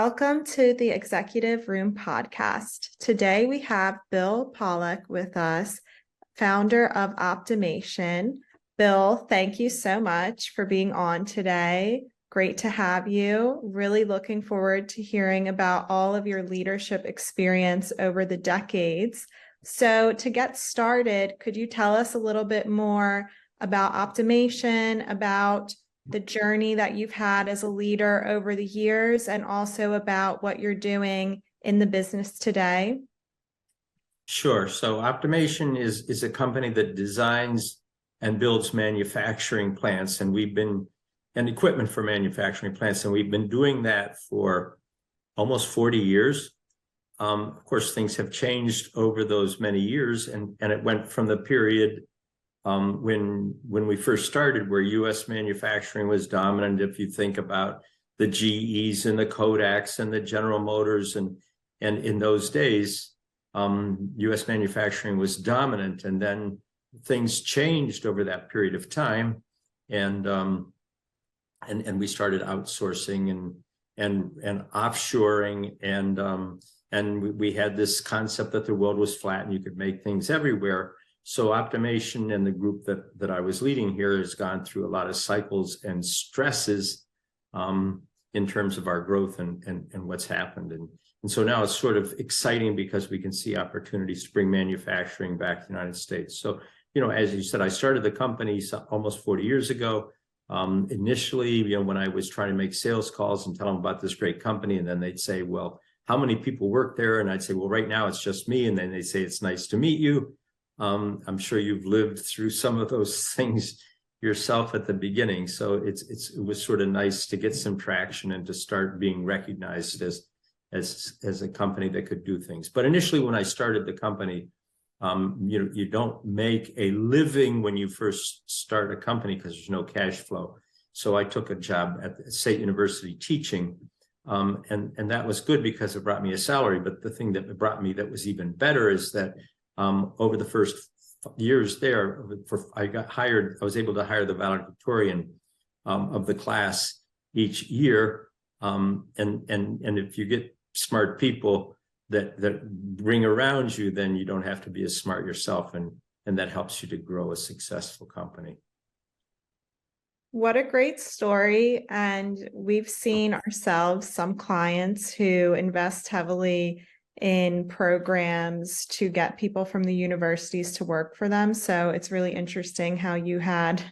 Welcome to the Executive Room podcast. Today we have Bill Pollock with us, founder of Optimation. Bill, thank you so much for being on today. Great to have you. Really looking forward to hearing about all of your leadership experience over the decades. So to get started, could you tell us a little bit more about Optimation, about the journey that you've had as a leader over the years, and also about what you're doing in the business today? Sure. So Optimation is a company that designs and builds manufacturing plants, and equipment for manufacturing plants, and we've been doing that for almost 40 years. Of course, things have changed over those many years, and it went from the period when we first started, where U.S. manufacturing was dominant. If you think about the GEs and the Kodaks and the General Motors, and in those days, U.S. manufacturing was dominant, and then things changed over that period of time, and we started outsourcing and offshoring, and we had this concept that the world was flat and you could make things everywhere. So Optimation and the group that I was leading here has gone through a lot of cycles and stresses in terms of our growth and what's happened. And so now it's sort of exciting because we can see opportunities to bring manufacturing back to the United States. So, as you said, I started the company almost 40 years ago. Initially, when I was trying to make sales calls and tell them about this great company, and then they'd say, well, how many people work there? And I'd say, well, right now it's just me. And then they'd say, it's nice to meet you. I'm sure you've lived through some of those things yourself at the beginning. So it was sort of nice to get some traction and to start being recognized as a company that could do things. But initially, when I started the company, you don't make a living when you first start a company because there's no cash flow. So I took a job at the State University teaching, and that was good because it brought me a salary. But the thing that it brought me that was even better is that over the first years there, I was able to hire the valedictorian of the class each year. And if you get smart people that bring around you, then you don't have to be as smart yourself. And that helps you to grow a successful company. What a great story. And we've seen ourselves some clients who invest heavily in programs to get people from the universities to work for them. So it's really interesting how you had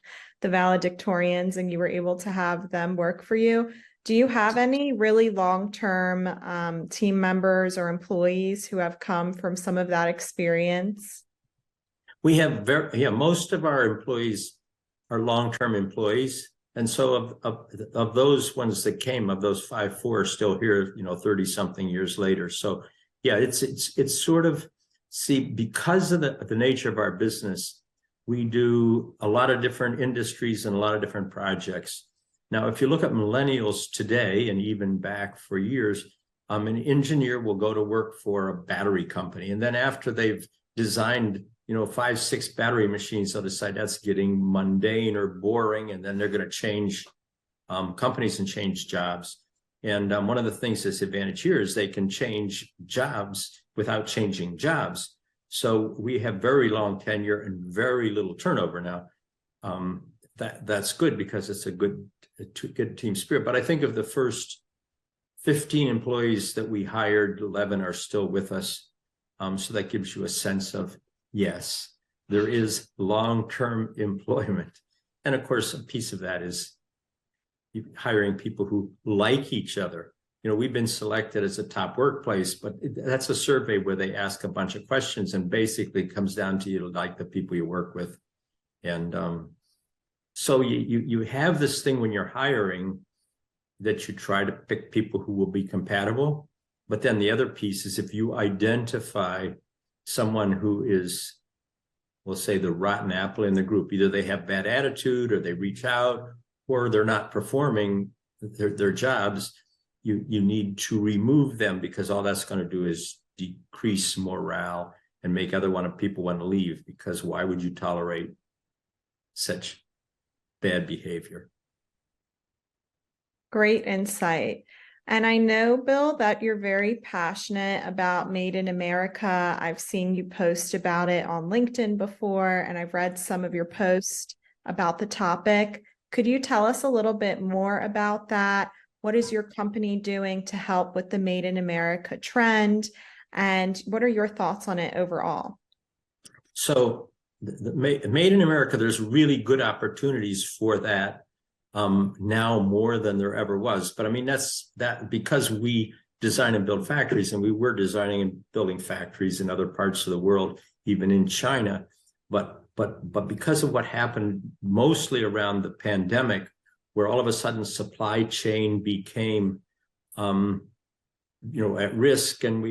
the valedictorians and you were able to have them work for you. Do you have any really long-term team members or employees who have come from some of that experience? We have most of our employees are long-term employees. And so of those ones that came, of those 4 are still here, 30 something years later. So yeah, it's sort of, because of the nature of our business, we do a lot of different industries and a lot of different projects. Now, if you look at millennials today, and even back for years, an engineer will go to work for a battery company. And then after they've designed, 5, 6 battery machines, they'll decide that's getting mundane or boring. And then they're going to change companies and change jobs. And one of the things that's advantage here is they can change jobs without changing jobs. So we have very long tenure and very little turnover now. That's good because it's a good team spirit. But I think of the first 15 employees that we hired, 11 are still with us. So that gives you a sense of, yes, there is long-term employment. And of course, a piece of that is hiring people who like each other. We've been selected as a top workplace, but that's a survey where they ask a bunch of questions, and basically it comes down to you to like the people you work with. And so you have this thing when you're hiring that you try to pick people who will be compatible. But then the other piece is if you identify someone who is, we'll say, the rotten apple in the group, either they have bad attitude or they reach out or they're not performing their jobs, you need to remove them, because all that's going to do is decrease morale and make other people want to leave, because why would you tolerate such bad behavior? Great insight. And I know, Bill, that you're very passionate about Made in America. I've seen you post about it on LinkedIn before, and I've read some of your posts about the topic. Could you tell us a little bit more about that? What is your company doing to help with the Made in America trend? And what are your thoughts on it overall? So the Made in America, there's really good opportunities for that now more than there ever was. But I mean, that's because we design and build factories, and we were designing and building factories in other parts of the world, even in China. But because of what happened mostly around the pandemic, where all of a sudden supply chain became at risk, and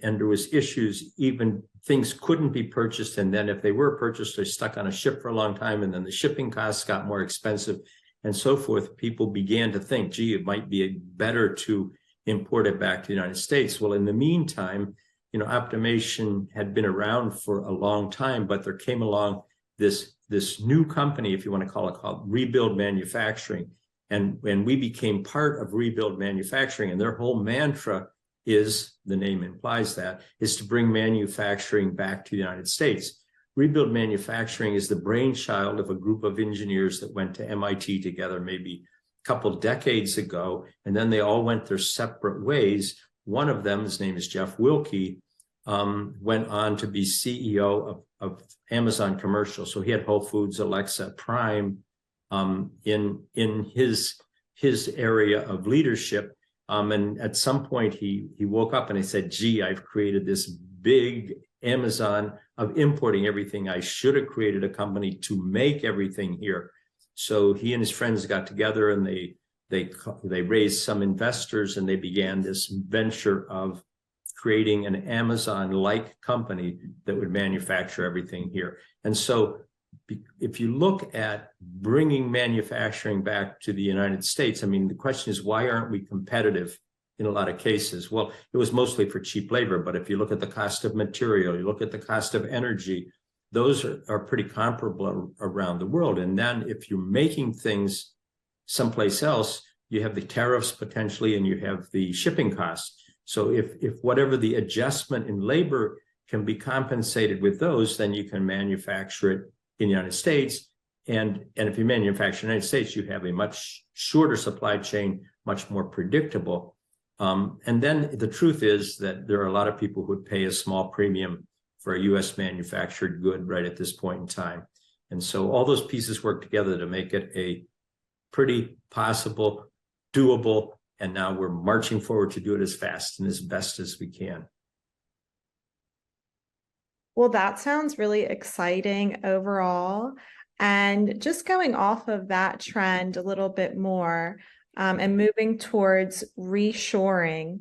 there was issues, even things couldn't be purchased, and then if they were purchased, they're stuck on a ship for a long time, and then the shipping costs got more expensive and so forth. People began to think, gee, it might be better to import it back to the United States. Well, in the meantime, Optimation had been around for a long time, but there came along this new company, if you want to call it, called Rebuild Manufacturing. And we became part of Rebuild Manufacturing, and their whole mantra is, the name implies that, is to bring manufacturing back to the United States. Rebuild Manufacturing is the brainchild of a group of engineers that went to MIT together maybe a couple decades ago, and then they all went their separate ways. One of them, his name is Jeff Wilke, went on to be CEO of Amazon Commercial. So he had Whole Foods, Alexa, Prime in his area of leadership. And at some point he woke up and he said, gee, I've created this big Amazon of importing everything. I should have created a company to make everything here. So he and his friends got together, and they raised some investors, and they began this venture of creating an Amazon-like company that would manufacture everything here. And so if you look at bringing manufacturing back to the United States, I mean, the question is, why aren't we competitive in a lot of cases? Well, it was mostly for cheap labor, but if you look at the cost of material, you look at the cost of energy, those are pretty comparable around the world. And then if you're making things someplace else, you have the tariffs potentially, and you have the shipping costs. So if whatever the adjustment in labor can be compensated with those, then you can manufacture it in the United States. And if you manufacture in the United States, you have a much shorter supply chain, much more predictable. And then the truth is that there are a lot of people who would pay a small premium for a US manufactured good right at this point in time. And so all those pieces work together to make it a pretty possible, doable, and now we're marching forward to do it as fast and as best as we can. Well, that sounds really exciting overall. And just going off of that trend a little bit more, and moving towards reshoring,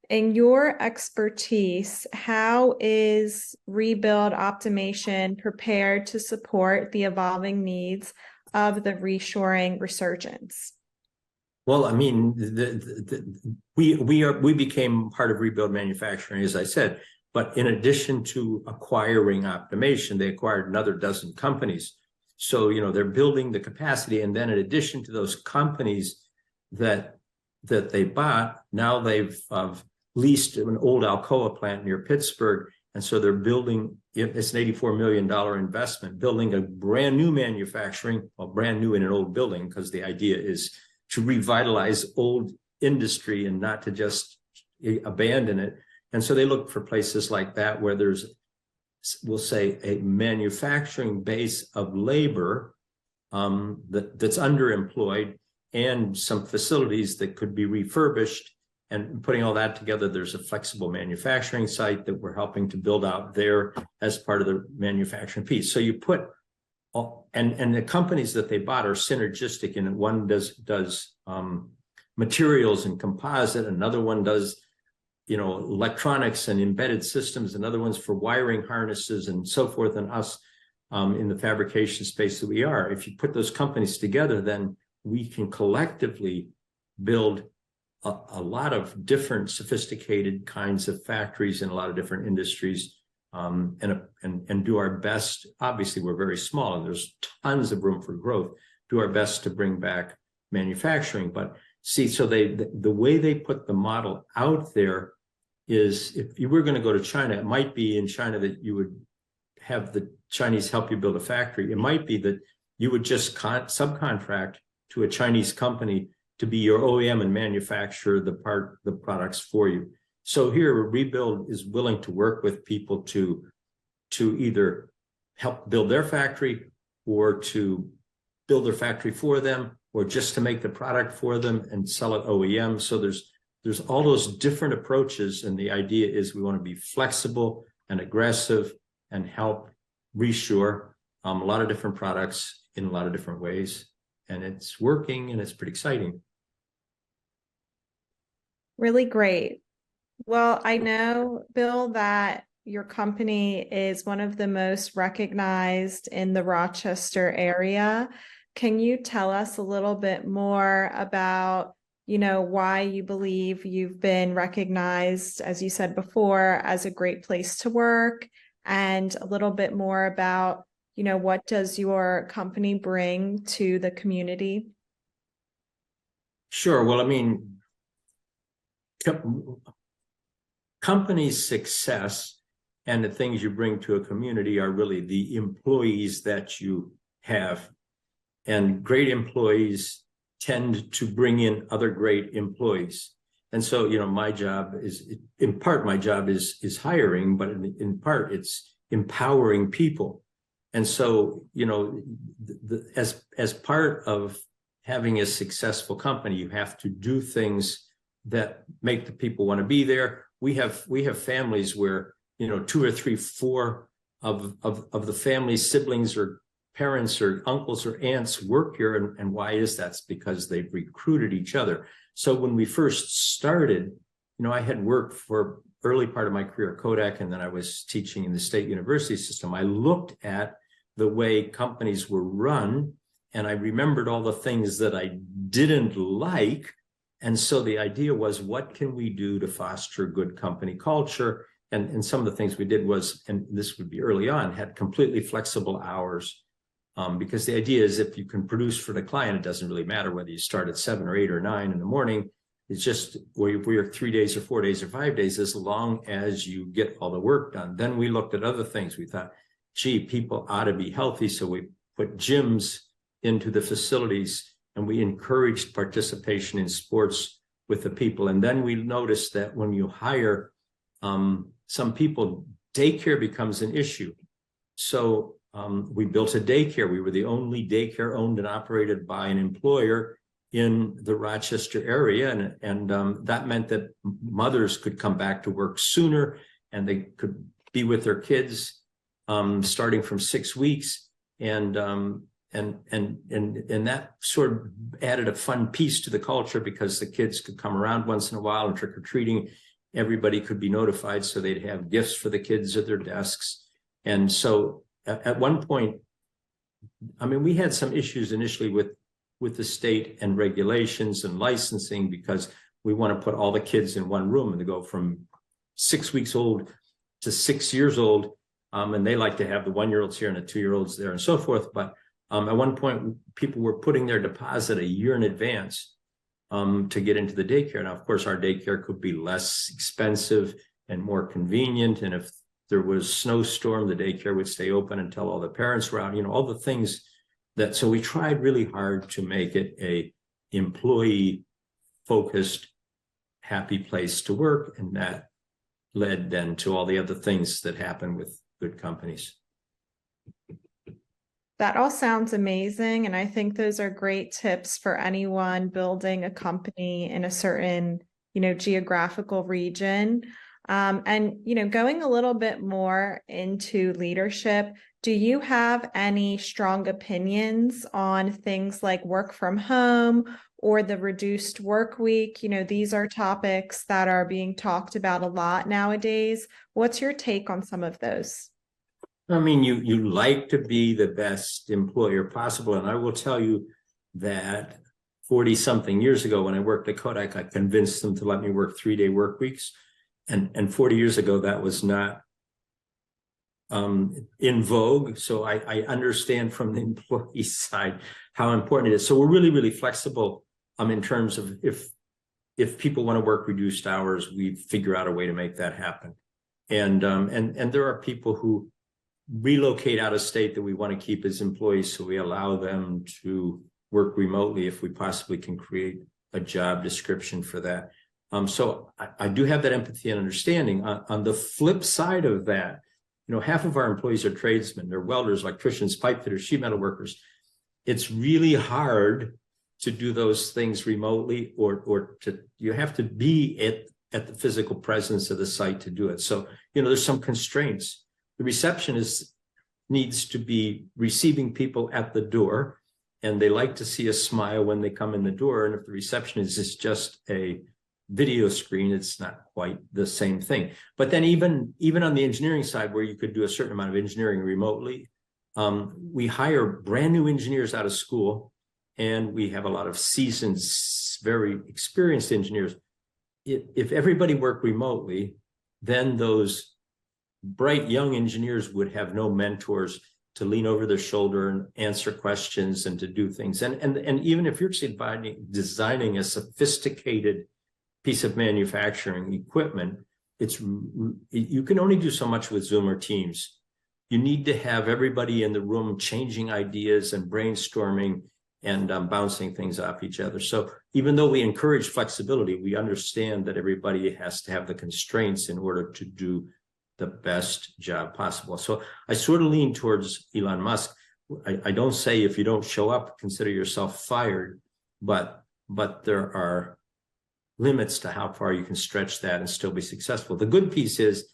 in your expertise, how is Rebuild Optimation prepared to support the evolving needs of the reshoring resurgence? Well, I mean, we became part of Rebuild Manufacturing, as I said, but in addition to acquiring Optimation, they acquired another dozen companies. So, they're building the capacity, and then in addition to those companies that they bought, now they've leased an old Alcoa plant near Pittsburgh, and so they're building. It's an $84 million investment, building a brand new manufacturing, well, brand new in an old building, because the idea is to revitalize old industry and not to just abandon it. And so they look for places like that where there's, we'll say, a manufacturing base of labor that's underemployed, and some facilities that could be refurbished. And putting all that together, there's a flexible manufacturing site that we're helping to build out there as part of the manufacturing piece. So you put all, and the companies that they bought are synergistic in it. One does materials and composite, another one does electronics and embedded systems, another one's for wiring harnesses and so forth, and us in the fabrication space that we are. If you put those companies together, then we can collectively build a lot of different sophisticated kinds of factories in a lot of different industries, and do our best. Obviously, we're very small and there's tons of room for growth. Do our best to bring back manufacturing, but See, so the way they put the model out there is, if you were going to go to China, it might be in China that you would have the Chinese help you build a factory. It might be that you would just subcontract to a Chinese company to be your OEM and manufacture the products for you. So here, Rebuild is willing to work with people to either help build their factory, or to build their factory for them, or just to make the product for them and sell it OEM. So there's all those different approaches, and the idea is we want to be flexible and aggressive and help reshore a lot of different products in a lot of different ways. And it's working, and it's pretty exciting. Really great. Well, I know, Bill, that your company is one of the most recognized in the Rochester area. Can you tell us a little bit more about, why you believe you've been recognized, as you said before, as a great place to work, and a little bit more about, what does your company bring to the community? Sure. Well, I mean, company's success and the things you bring to a community are really the employees that you have. And great employees tend to bring in other great employees. And so, my job is, in part, is hiring, but in part, it's empowering people. And so, as part of having a successful company, you have to do things that make the people want to be there. We have families where, 2 or 3, 4 of the family's siblings or parents or uncles or aunts work here. And why is that? It's because they've recruited each other. So when we first started, I had worked for early part of my career at Kodak, and then I was teaching in the state university system. I looked at the way companies were run, and I remembered all the things that I didn't like. And so the idea was, what can we do to foster good company culture? And some of the things we did was, and this would be early on, had completely flexible hours. Because the idea is, if you can produce for the client, it doesn't really matter whether you start at 7 or 8 or 9 in the morning. It's just where you're 3 days or 4 days or 5 days, as long as you get all the work done. Then we looked at other things. We thought, gee, people ought to be healthy. So we put gyms into the facilities, and we encouraged participation in sports with the people. And then we noticed that when you hire some people, daycare becomes an issue. So we built a daycare. We were the only daycare owned and operated by an employer in the Rochester area. And that meant that mothers could come back to work sooner, and they could be with their kids starting from 6 weeks. And that sort of added a fun piece to the culture, because the kids could come around once in a while, and trick-or-treating, everybody could be notified, so they'd have gifts for the kids at their desks. And so at one point, I mean, we had some issues initially with the state and regulations and licensing, because we want to put all the kids in one room, and they go from 6 weeks old to 6 years old. And they like to have the 1-year-olds here and the 2-year-olds there and so forth. But at one point, people were putting their deposit a year in advance to get into the daycare. Now, of course, our daycare could be less expensive and more convenient. And if there was snowstorm, the daycare would stay open until all the parents were out, all the things that, so we tried really hard to make it a employee focused, happy place to work. And that led then to all the other things that happen with good companies. That all sounds amazing. And I think those are great tips for anyone building a company in a certain, geographical region. And going a little bit more into leadership, do you have any strong opinions on things like work from home or the reduced work week? These are topics that are being talked about a lot nowadays. What's your take on some of those? I mean, you like to be the best employer possible. And I will tell you that 40-something years ago, when I worked at Kodak, I convinced them to let me work 3-day work weeks. And 40 years ago, that was not in vogue. So I understand from the employee side how important it is. So we're really, really flexible in terms of if people want to work reduced hours, we figure out a way to make that happen. And there are people who relocate out of state that we want to keep as employees, so we allow them to work remotely if we possibly can create a job description for that. So I do have that empathy and understanding. On the flip side of that, half of our employees are tradesmen. They're welders, electricians, pipe fitters, sheet metal workers. It's really hard to do those things remotely, or you have to be at the physical presence of the site to do it. So, there's some constraints. The receptionist needs to be receiving people at the door, and they like to see a smile when they come in the door. And if the receptionist is just a video screen, it's not quite the same thing. But then even on the engineering side, where you could do a certain amount of engineering remotely, we hire brand new engineers out of school, and we have a lot of seasoned, very experienced engineers. If everybody worked remotely, then those bright young engineers would have no mentors to lean over their shoulder and answer questions and to do things. And even if you're designing a sophisticated piece of manufacturing equipment, you can only do so much with Zoom or Teams. You need to have everybody in the room changing ideas and brainstorming and bouncing things off each other. So even though we encourage flexibility, we understand that everybody has to have the constraints in order to do the best job possible. So I sort of lean towards Elon Musk. I don't say if you don't show up, consider yourself fired, but there are limits to how far you can stretch that and still be successful. The good piece is,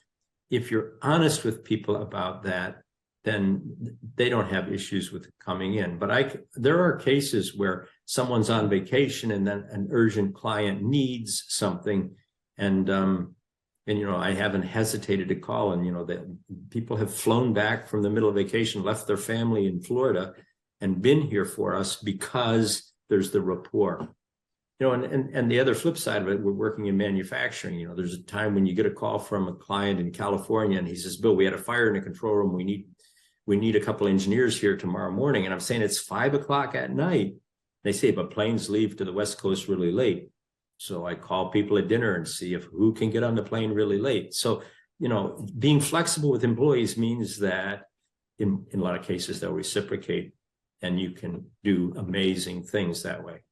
if you're honest with people about that, then they don't have issues with coming in. But there are cases where someone's on vacation and then an urgent client needs something, and I haven't hesitated to call, and that people have flown back from the middle of vacation, left their family in Florida, and been here for us because there's the rapport. And the other flip side of it, we're working in manufacturing. There's a time when you get a call from a client in California, and he says, "Bill, we had a fire in the control room. We need a couple engineers here tomorrow morning." And I'm saying it's 5:00 at night. They say, but planes leave to the West Coast really late. So I call people at dinner and see who can get on the plane really late. So, being flexible with employees means that in a lot of cases, they'll reciprocate, and you can do amazing things that way.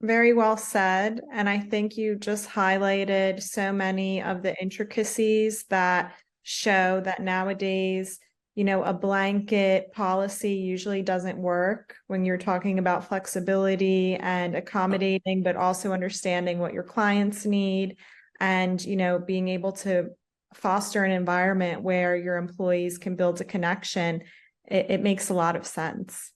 Very well said. And I think you just highlighted so many of the intricacies that show that nowadays, a blanket policy usually doesn't work when you're talking about flexibility and accommodating, but also understanding what your clients need and, being able to foster an environment where your employees can build a connection. It makes a lot of sense.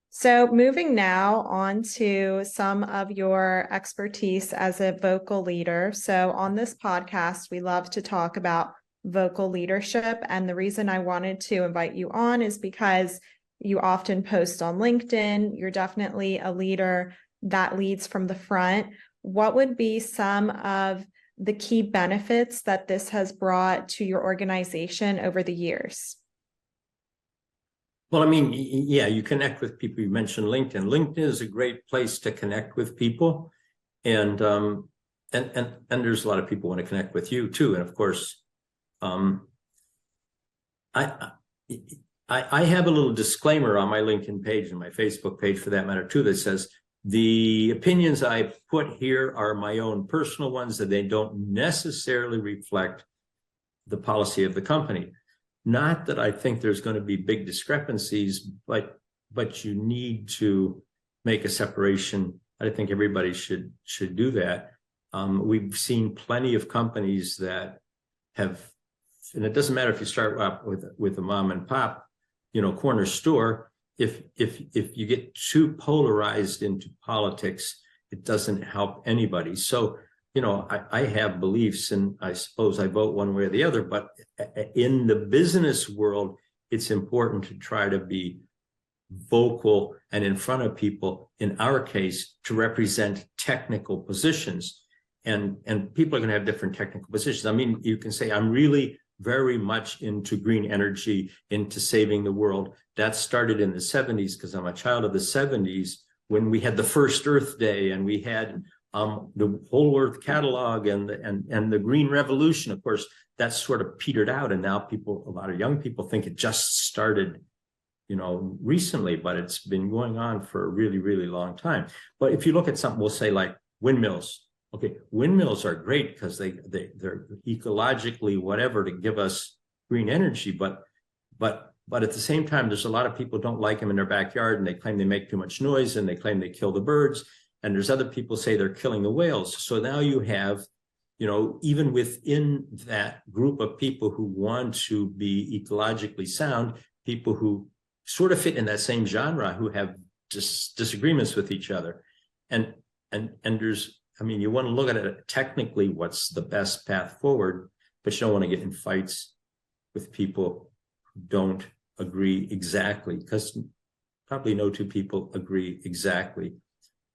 So moving now on to some of your expertise as a vocal leader. So on this podcast, we love to talk about vocal leadership. And the reason I wanted to invite you on is because you often post on LinkedIn. You're definitely a leader that leads from the front. What would be some of the key benefits that this has brought to your organization over the years? Well, you connect with people. You mentioned LinkedIn. LinkedIn is a great place to connect with people, and there's a lot of people want to connect with you too. And of course, I have a little disclaimer on my LinkedIn page and my Facebook page, for that matter, too, that says the opinions I put here are my own personal ones, that they don't necessarily reflect the policy of the company. Not that I think there's going to be big discrepancies, but you need to make a separation. I think everybody should do that. We've seen plenty of companies that have, and it doesn't matter if you start up with a mom and pop, corner store. If you get too polarized into politics, it doesn't help anybody. So, I have beliefs, and I suppose I vote one way or the other, but in the business world, it's important to try to be vocal and in front of people, in our case, to represent technical positions. And people are going to have different technical positions. You can say, I'm really very much into green energy, into saving the world. That started in the 70s, because I'm a child of the 70s, when we had the first Earth Day and we had the whole Earth catalog and the Green Revolution. Of course, that's sort of petered out, and now a lot of young people think it just started, recently, but it's been going on for a really, really long time. But if you look at something, we'll say like windmills. Okay, windmills are great because they're ecologically whatever to give us green energy, but at the same time, there's a lot of people don't like them in their backyard, and they claim they make too much noise, and they claim they kill the birds, and there's other people say they're killing the whales. So now you have, even within that group of people who want to be ecologically sound, people who sort of fit in that same genre who have disagreements with each other, and there's, you want to look at it technically, what's the best path forward, but you don't want to get in fights with people who don't agree exactly, because probably no two people agree exactly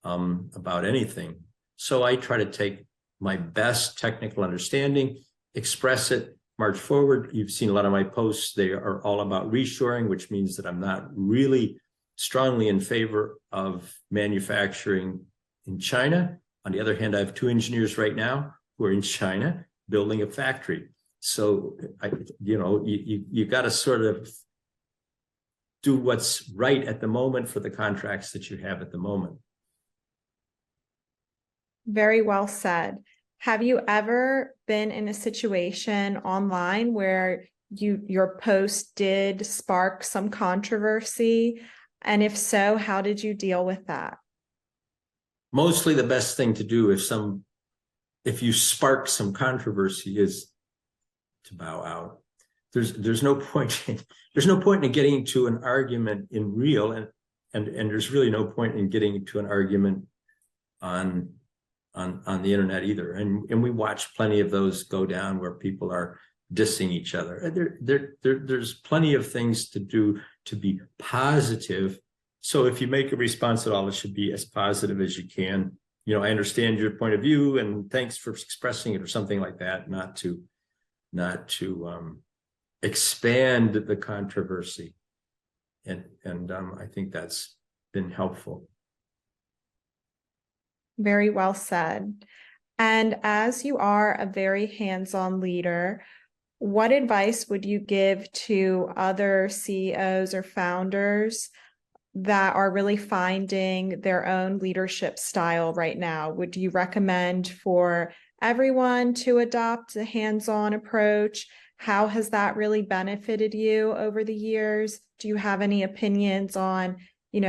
about anything. So I try to take my best technical understanding, express it, march forward. You've seen a lot of my posts. They are all about reshoring, which means that I'm not really strongly in favor of manufacturing in China. On the other hand, I have 2 engineers right now who are in China building a factory. So, you got to sort of do what's right at the moment for the contracts that you have at the moment. Very well said. Have you ever been in a situation online where your post did spark some controversy? And if so, how did you deal with that? Mostly the best thing to do if you spark some controversy is to bow out. There's no point in getting to an argument in real, and there's really no point in getting to an argument on the internet either. And we watch plenty of those go down where people are dissing each other. There's plenty of things to do to be positive. So if you make a response at all, it should be as positive as you can. I understand your point of view, and thanks for expressing it, or something like that, not to expand the controversy. And I think that's been helpful. Very well said. And as you are a very hands-on leader, what advice would you give to other CEOs or founders that are really finding their own leadership style right now? Would you recommend for everyone to adopt a hands-on approach? How has that really benefited you over the years? Do you have any opinions on,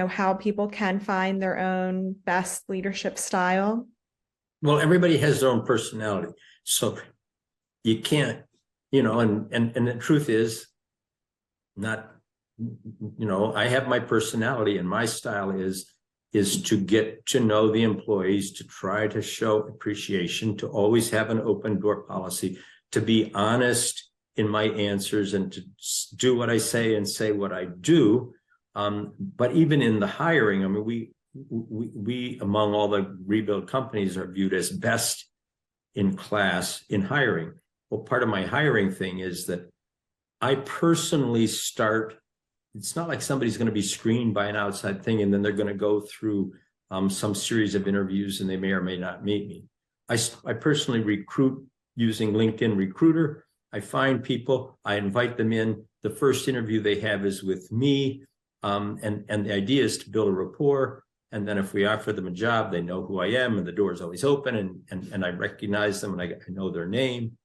how people can find their own best leadership style? Well, everybody has their own personality. So you can't, and the truth is I have my personality, and my style is to get to know the employees, to try to show appreciation, to always have an open door policy, to be honest in my answers, and to do what I say and say what I do. But even in the hiring, we among all the rebuild companies are viewed as best in class in hiring. Well, part of my hiring thing is that I personally start. It's not like somebody's going to be screened by an outside thing and then they're going to go through some series of interviews and they may or may not meet me. I personally recruit using LinkedIn Recruiter. I find people, I invite them in. The first interview they have is with me, and the idea is to build a rapport. And then if we offer them a job, they know who I am, and the door is always open, and I recognize them, and I know their name.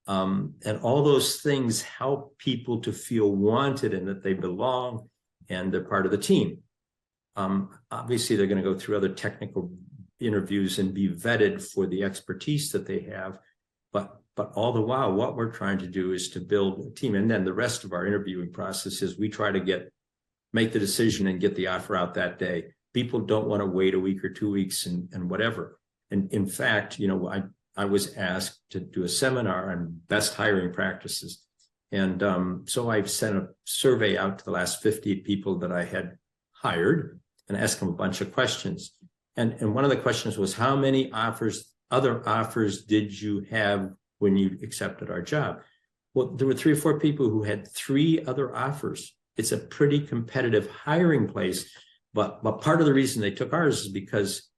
And all those things help people to feel wanted and that they belong and they're part of the team. Obviously, they're going to go through other technical interviews and be vetted for the expertise that they have. But all the while, what we're trying to do is to build a team. And then the rest of our interviewing process is we try to make the decision and get the offer out that day. People don't want to wait a week or 2 weeks and whatever. And in fact, I was asked to do a seminar on best hiring practices. And so I've sent a survey out to the last 50 people that I had hired and asked them a bunch of questions. And one of the questions was, how many other offers did you have when you accepted our job? Well, there were 3 or 4 people who had 3 other offers. It's a pretty competitive hiring place, but part of the reason they took ours is because,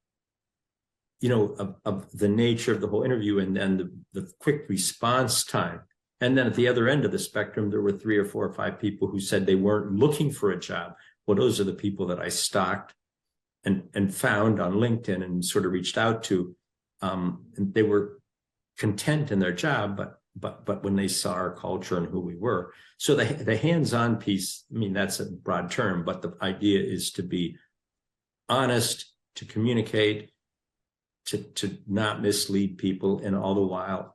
you know, of the nature of the whole interview and then the quick response time. And then at the other end of the spectrum, there were 3 or 4 or 5 people who said they weren't looking for a job. Well, those are the people that I stalked and found on LinkedIn and sort of reached out to. And they were content in their job, but when they saw our culture and who we were. So the hands-on piece, I mean, that's a broad term, but the idea is to be honest, to communicate, to not mislead people, and all the while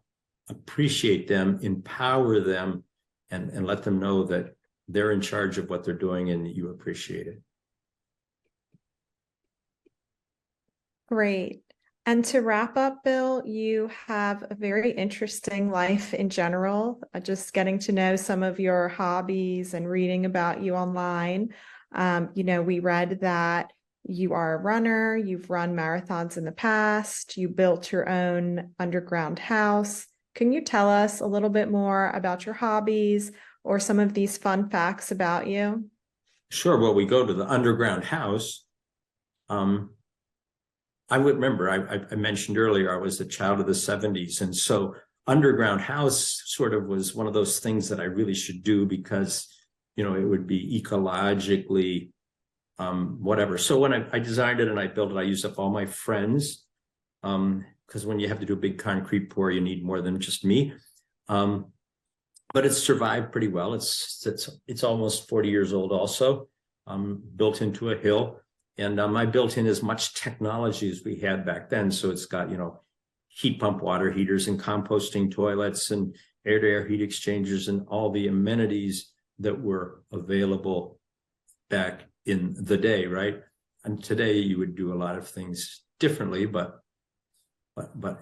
appreciate them, empower them, and let them know that they're in charge of what they're doing and that you appreciate it. Great. And to wrap up, Bill, you have a very interesting life in general. Just getting to know some of your hobbies and reading about you online. You know, we read that you are a runner, you've run marathons in the past, you built your own underground house. Can you tell us a little bit more about your hobbies or some of these fun facts about you? Sure. Well, we go to the underground house. I would remember, I mentioned earlier, I was a child of the 70s. And so underground house sort of was one of those things that I really should do because, you know, it would be ecologically, whatever. So when I designed it and I built it, I used up all my friends. Because when you have to do a big concrete pour, you need more than just me. But it's survived pretty well. It's almost 40 years old also, built into a hill. And I built in as much technology as we had back then. So it's got, you know, heat pump water heaters and composting toilets and air-to-air heat exchangers and all the amenities that were available back in the day, right? And today you would do a lot of things differently, but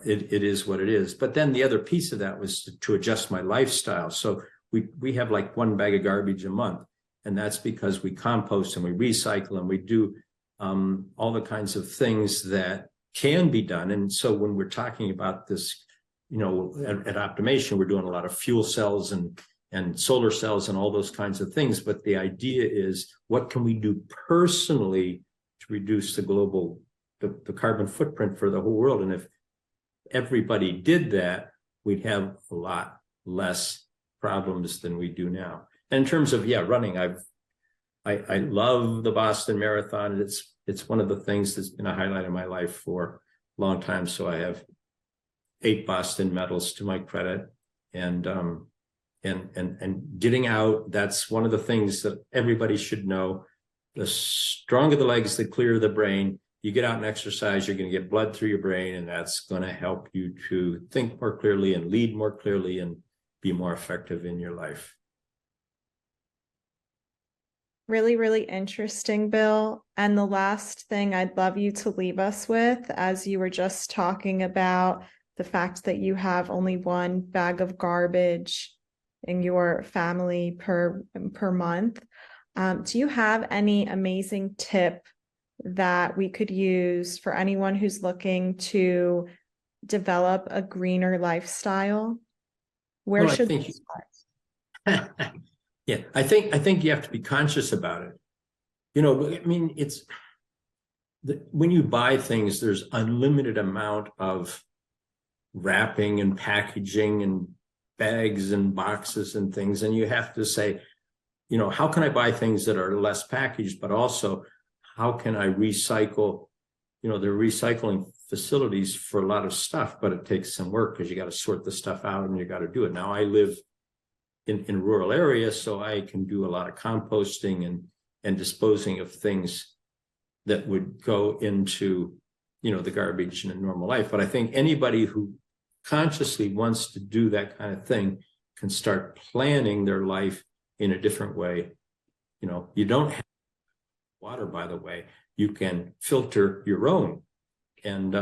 it is what it is. But then the other piece of that was to adjust my lifestyle. So we have like 1 bag of garbage a month, and that's because we compost and we recycle and we do all the kinds of things that can be done. And so when we're talking about this, you know, at Optimation, we're doing a lot of fuel cells and solar cells and all those kinds of things. But the idea is, what can we do personally to reduce the carbon footprint for the whole world? And if everybody did that, we'd have a lot less problems than we do now. And in terms of, running, I love the Boston Marathon. It's one of the things that's been a highlight of my life for a long time. So I have 8 Boston medals to my credit, and getting out. That's one of the things that everybody should know. The stronger the legs, the clearer the brain. You get out and exercise, you're going to get blood through your brain, and that's going to help you to think more clearly and lead more clearly and be more effective in your life. Really, really interesting, Bill. And the last thing I'd love you to leave us with, as you were just talking about the fact that you have only 1 bag of garbage in your family per month. Do you have any amazing tip that we could use for anyone who's looking to develop a greener lifestyle? Where should they start? Yeah, I think you have to be conscious about it. You know, I mean, when you buy things, there's unlimited amount of wrapping and packaging and bags and boxes and things. And you have to say, you know, how can I buy things that are less packaged, but also how can I recycle? You know, there are recycling facilities for a lot of stuff, but it takes some work because you got to sort the stuff out and you got to do it. Now I live in rural areas, so I can do a lot of composting and disposing of things that would go into, you know, the garbage in a normal life. But I think anybody who consciously wants to do that kind of thing can start planning their life in a different way. You know, you don't have water, by the way. You can filter your own, and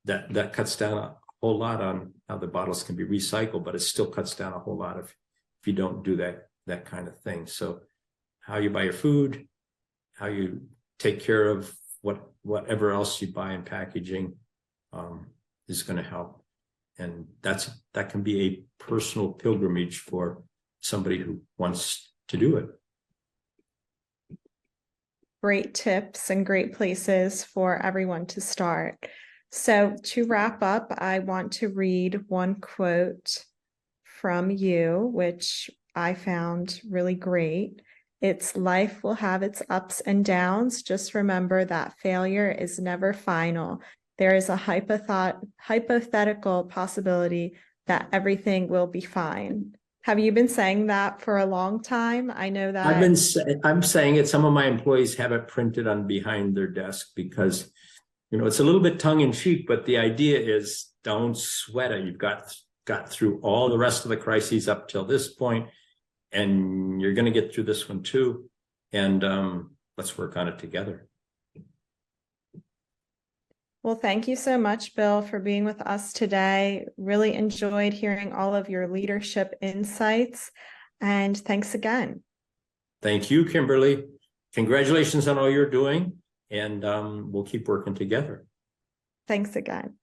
that cuts down a whole lot on how the bottles can be recycled, but it still cuts down a whole lot if you don't do that kind of thing. So how you buy your food, how you take care of whatever else you buy in packaging is going to help. And that can be a personal pilgrimage for somebody who wants to do it. Great tips and great places for everyone to start. So to wrap up, I want to read one quote from you, which I found really great. It's life will have its ups and downs. Just remember that failure is never final. There is a hypothetical possibility that everything will be fine. Have you been saying that for a long time? I know that I'm saying it. Some of my employees have it printed on behind their desk because, it's a little bit tongue in cheek, but the idea is don't sweat it. You've got through all the rest of the crises up till this point, and you're going to get through this one too. And let's work on it together. Well, thank you so much, Bill, for being with us today. Really enjoyed hearing all of your leadership insights. And thanks again. Thank you, Kimberly. Congratulations on all you're doing. And we'll keep working together. Thanks again.